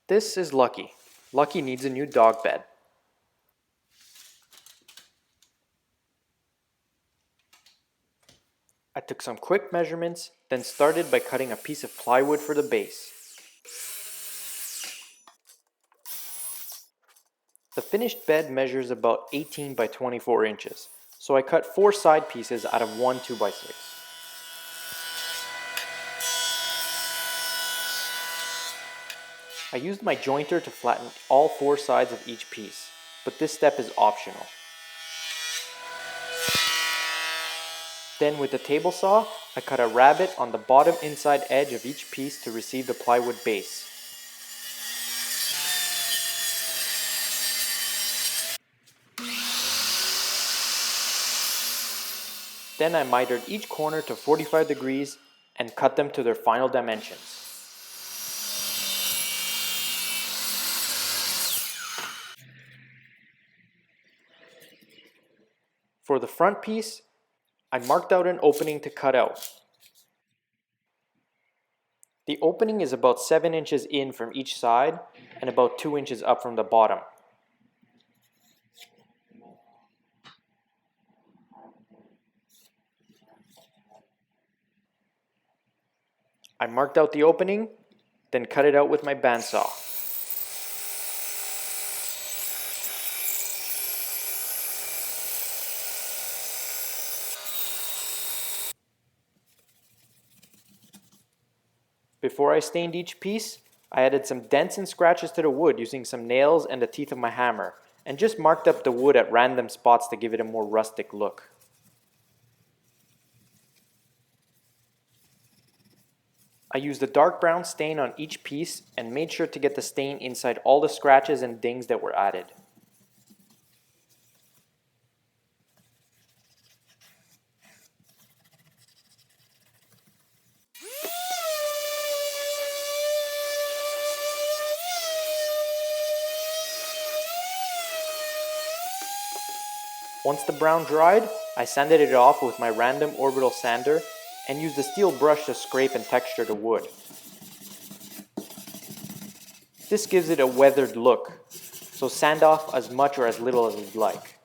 This is Lucky. Lucky needs a new dog bed. I took some quick measurements, then started by cutting a piece of plywood for the base. The finished bed measures about 18 by 24 inches, so I cut 4 side pieces out of one 2x6. I used my jointer to flatten all 4 sides of each piece, but this step is optional. Then with the table saw, I cut a rabbet on the bottom inside edge of each piece to receive the plywood base. Then I mitered each corner to 45 degrees and cut them to their final dimensions. For the front piece, I marked out an opening to cut out. The opening is about 7 inches in from each side and about 2 inches up from the bottom. I marked out the opening, then cut it out with my bandsaw. Before I stained each piece, I added some dents and scratches to the wood using some nails and the teeth of my hammer, and just marked up the wood at random spots to give it a more rustic look. I used a dark brown stain on each piece and made sure to get the stain inside all the scratches and dings that were added. Once the brown dried, I sanded it off with my random orbital sander and used a steel brush to scrape and texture the wood. This gives it a weathered look, so sand off as much or as little as you'd like.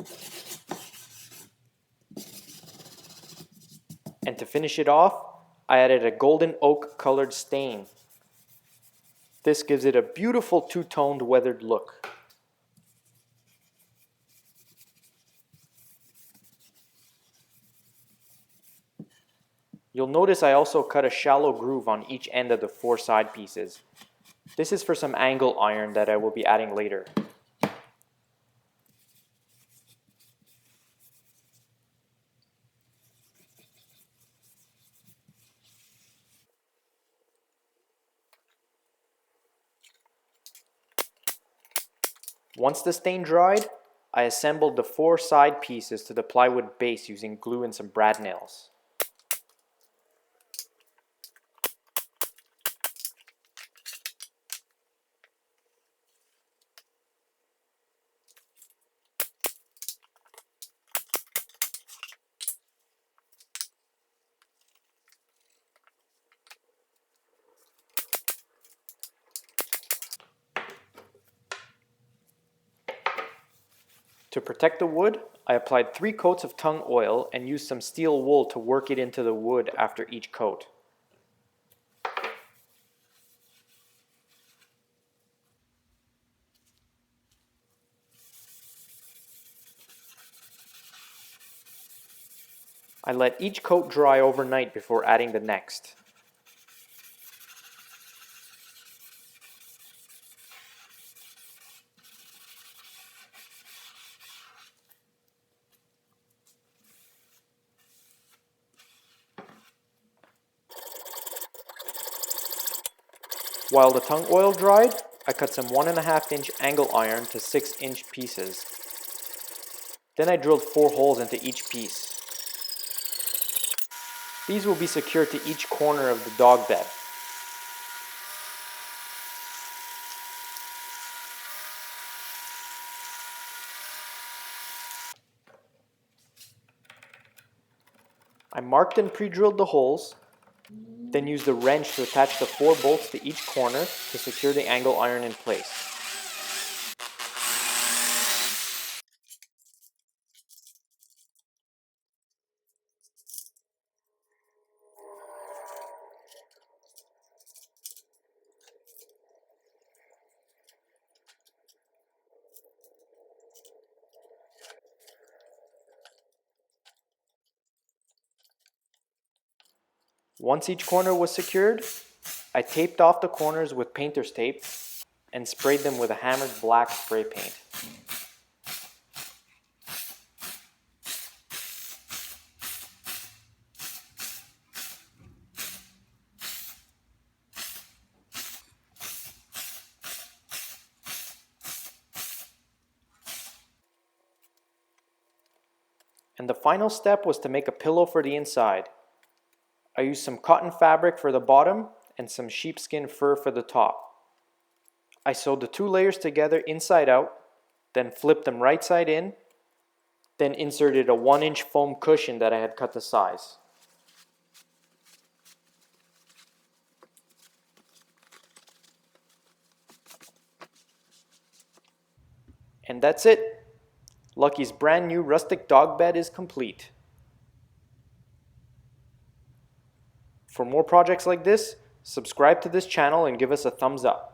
And to finish it off, I added a golden oak colored stain. This gives it a beautiful two-toned weathered look. You'll notice I also cut a shallow groove on each end of the 4 side pieces. This is for some angle iron that I will be adding later. Once the stain dried, I assembled the 4 side pieces to the plywood base using glue and some brad nails. To protect the wood, I applied 3 coats of tung oil and used some steel wool to work it into the wood after each coat. I let each coat dry overnight before adding the next. While the tung oil dried, I cut some 1.5 inch angle iron to 6 inch pieces. Then I drilled 4 holes into each piece. These will be secured to each corner of the dog bed. I marked and pre-drilled the holes, Then use the wrench to attach the 4 bolts to each corner to secure the angle iron in place. Once each corner was secured, I taped off the corners with painter's tape and sprayed them with a hammered black spray paint. And the final step was to make a pillow for the inside. I used some cotton fabric for the bottom and some sheepskin fur for the top. I sewed the 2 layers together inside out, then flipped them right side in, then inserted a 1-inch foam cushion that I had cut to size. And that's it. Lucky's brand new rustic dog bed is complete. For more projects like this, subscribe to this channel and give us a thumbs up.